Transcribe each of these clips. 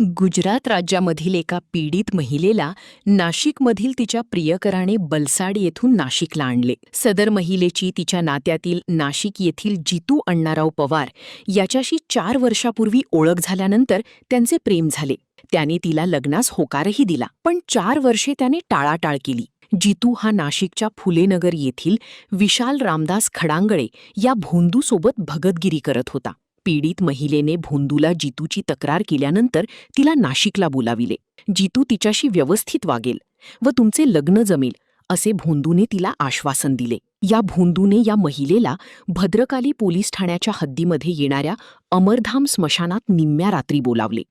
गुजरात राज्यामधील एका पीडित महिलेला नाशिकमधील तिच्या प्रियकराने बलसाड येथून नाशिकला आणले. सदर महिलेची तिच्या नात्यातील नाशिक येथील जितू अण्णाराव पवार याच्याशी 4 वर्षापूर्वी ओळख झाल्यानंतर त्यांचे प्रेम झाले. त्याने तिला लग्नास होकारही दिला, पण 4 वर्षे त्याने टाळाटाळ केली. जितू हा नाशिकच्या फुलेनगर येथील विशाल रामदास खडांगळे या भोंदूसोबत भगतगिरी करत होता. पीडित महिलेने भोंदूला जितूची तक्रार केल्यानंतर तिला नाशिकला बोलाविले. जितू तिच्याशी व्यवस्थित वागेल व तुमचे लग्न जमेल असे भोंदूने तिला आश्वासन दिले. या भोंदूने या महिलेला भद्रकाली पोलीस ठाण्याच्या हद्दीमध्ये येणाऱ्या अमरधाम स्मशानात निम्म्या रात्री बोलावले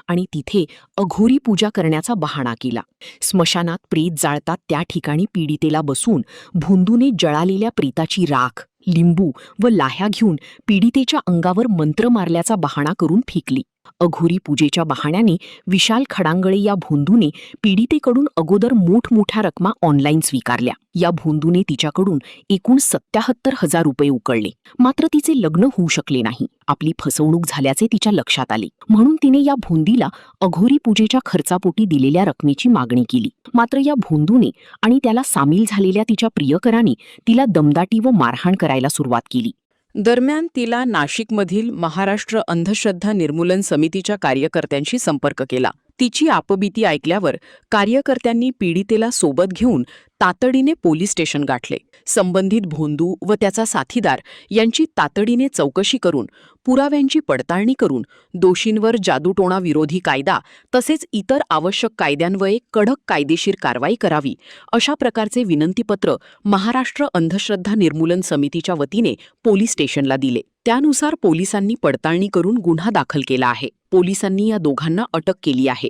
आणि तिथे अघोरी पूजा करण्याचा बहाणा केला. स्मशानात प्रेत जाळतात त्या ठिकाणी पीडितेला बसून भोंदूने जळालेल्या प्रेताची राख, लिंबू व लाह्या घेऊन पीडितेच्या अंगावर मंत्र मारल्याचा बहाणा करून फेकली. अघोरी पूजेच्या बहाण्याने विशाल खडांगळे या भोंदूने पीडितेकडून अगोदर मोठमोठ्या रकमा ऑनलाईन स्वीकारल्या. या भोंदूने तिच्याकडून एकूण 77,000 रुपये उकळले. मात्र तिचे लग्न होऊ शकले नाही. आपली फसवणूक झाल्याचे तिच्या लक्षात आले, म्हणून तिने या भोंदीला अघोरी पूजेच्या खर्चापोटी दिलेल्या रकमेची मागणी केली. मात्र या भोंदूने आणि त्याला सामील झालेल्या तिच्या प्रियकराने तिला दमदाटी व मारहाण करायला सुरुवात केली. दरम्यान तिला नाशिकमधील महाराष्ट्र अंधश्रद्धा निर्मूलन समितीच्या कार्यकर्त्यांशी संपर्क केला. तिची आपबीती ऐकल्यावर कार्यकर्त्यांनी पीडितेला सोबत घेऊन तातडीने पोलीस स्टेशन गाठले. संबंधित भोंदू व त्याचा साथीदार यांची तातडीने चौकशी करून पुराव्यांची पडताळणी करून दोषींवर जादूटोणा विरोधी कायदा तसेच इतर आवश्यक कायद्यान्वये कडक कायदेशीर कारवाई करावी अशा प्रकारचे विनंतीपत्र महाराष्ट्र अंधश्रद्धा निर्मूलन समितीच्या वतीने पोलीस स्टेशनला दिले. त्यानुसार पोलिसांनी पडताळणी करून गुन्हा दाखल केला आहे. पोलिसांनी या दोघांना अटक केली आहे.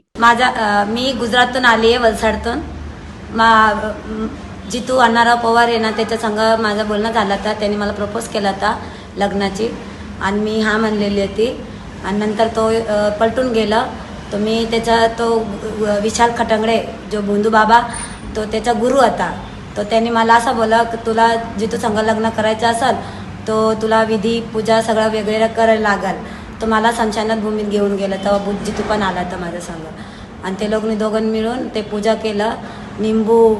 मी गुजरातून आली आहे, वलसाडतून. जितू अण्णाराव पवार आहे ना, त्याच्या संग माझं बोलणं झालं होता. त्यांनी मला प्रपोज केला होता लग्नाची आणि मी हा म्हणलेली होती. आणि नंतर तो पलटून गेला. तो मी तो विशाल खटांगडे जो भोंदू बाबा, तो त्याचा गुरु होता. तो त्यांनी मला असं बोला की तुला जितू संग लग्न करायचं असेल तो तुला विधी पूजा सगळं वेगवेगळं करायला लागल. तो मला स्मशानात भूमीत घेऊन गेला. तेव्हा जितू पण आला होता माझ्या संग आणि ते दोघांनी मिळून ते पूजा केलं. निंबू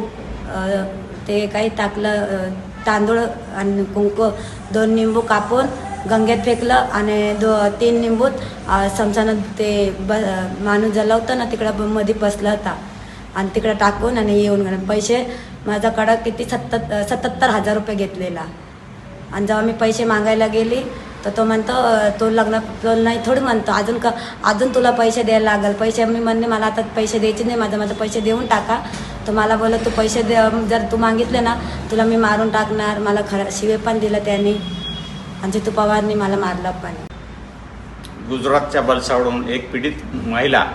ते काही टाकलं, तांदूळ आणि कुंकू, 2 निंबू कापून गंगेत फेकलं आणि 3 निंबूत स्मशानात ते माणूस जलवतं ना तिकडं मध्ये बसला होता आणि तिकडं टाकून आणि येऊन गेलं. पैसे माझ्याकडं किती 77,000 रुपये घेतलेला. आणि जेव्हा मी पैसे मागायला गेली तर तो म्हणतो तो लग्न नाही थोडी म्हणतो अजून तुला पैसे द्यायला लागेल. पैसे मी म्हणले मला आता पैसे द्यायचे नाही, माझं पैसे देऊन टाका. तो मला बोलला तू पैसे जर तू मागितले ना तुला मी मारून टाकणार. मला शिवे पण दिलं त्याने आणि जितू पवारने मला मारलं पण. गुजरातच्या बलसाडहून एक पीडित महिला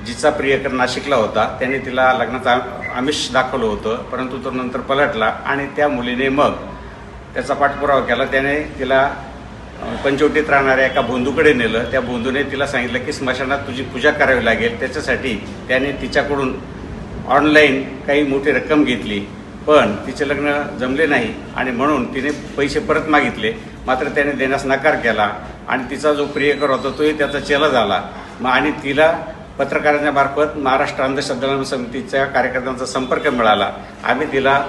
जिचा प्रियकर नाशिकला होता, त्याने तिला लग्नाचं आमिष दाखवलं होतं, परंतु तो नंतर पलटला आणि त्या मुलीने मग त्याचा पाठपुरावा केला. त्याने तिला पंचवटीत राहणाऱ्या एका भोंदूकडे नेलं. त्या भोंदूने तिला सांगितलं की स्मशानात तुझी पूजा करावी लागेल. त्याच्यासाठी त्याने तिच्याकडून ऑनलाईन काही मोठी रक्कम घेतली, पण तिचे लग्न जमले नाही आणि म्हणून तिने पैसे परत मागितले. मात्र त्याने देण्यास नकार केला आणि तिचा जो प्रियकर होता तोही त्याचा चेला झाला. आणि तिला पत्रकारांच्या मार्फत महाराष्ट्र अंधश्रद्धा समितीच्या कार्यकर्त्यांचा संपर्क मिळाला. आम्ही तिला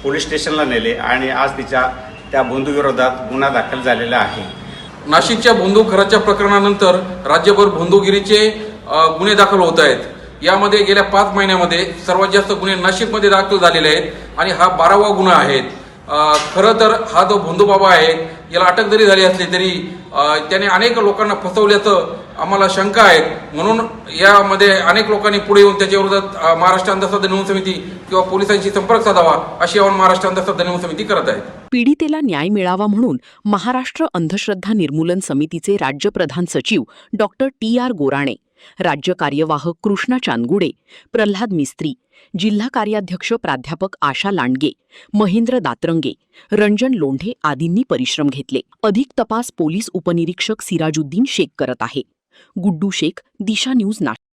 पोलीस स्टेशनला नेले आणि आज त्या भोंदूविरोधात गुन्हा दाखल झालेला आहे. नाशिकच्या भोंदू खराच्या प्रकरणानंतर राज्यभर भोंदूगिरीचे गुन्हे दाखल होत आहेत. यामध्ये गेल्या 5 महिन्यामध्ये सर्वात जास्त गुन्हे नाशिकमध्ये दाखल झालेले आहेत आणि हा 12वा गुन्हा आहे. खरं तर हा जो भोंदू बाबा आहे याला अटक जरी झाली असली तरी त्याने अनेक लोकांना फसवल्याचं आम्हाला शंका आहे. म्हणून यामध्ये अनेक लोकांनी पुढे येऊन त्याच्या विरोधात महाराष्ट्र अंधश्रद्धा निर्मूलन समिती किंवा पोलिसांशी संपर्क साधावा अशी आवाहन महाराष्ट्र अंधश्रद्धा निर्मूलन समिती करत आहे. पीडितेला न्याय मिळावा म्हणून महाराष्ट्र अंधश्रद्धा निर्मूलन समितीचे राज्य प्रधान सचिव डॉक्टर TR गोराणे, राज्य कार्यवाह कृष्णा चांदगुडे, प्रल्हाद मिस्त्री, जिल्हा कार्याध्यक्ष प्राध्यापक आशा लांडगे, महेंद्र दातरंगे, रंजन लोंढे आदींनी परिश्रम घेतले. अधिक तपास पोलीस उपनिरीक्षक सिराजुद्दीन शेख करत आहे. गुड्डू शेख, दिशा न्यूज नाशिक.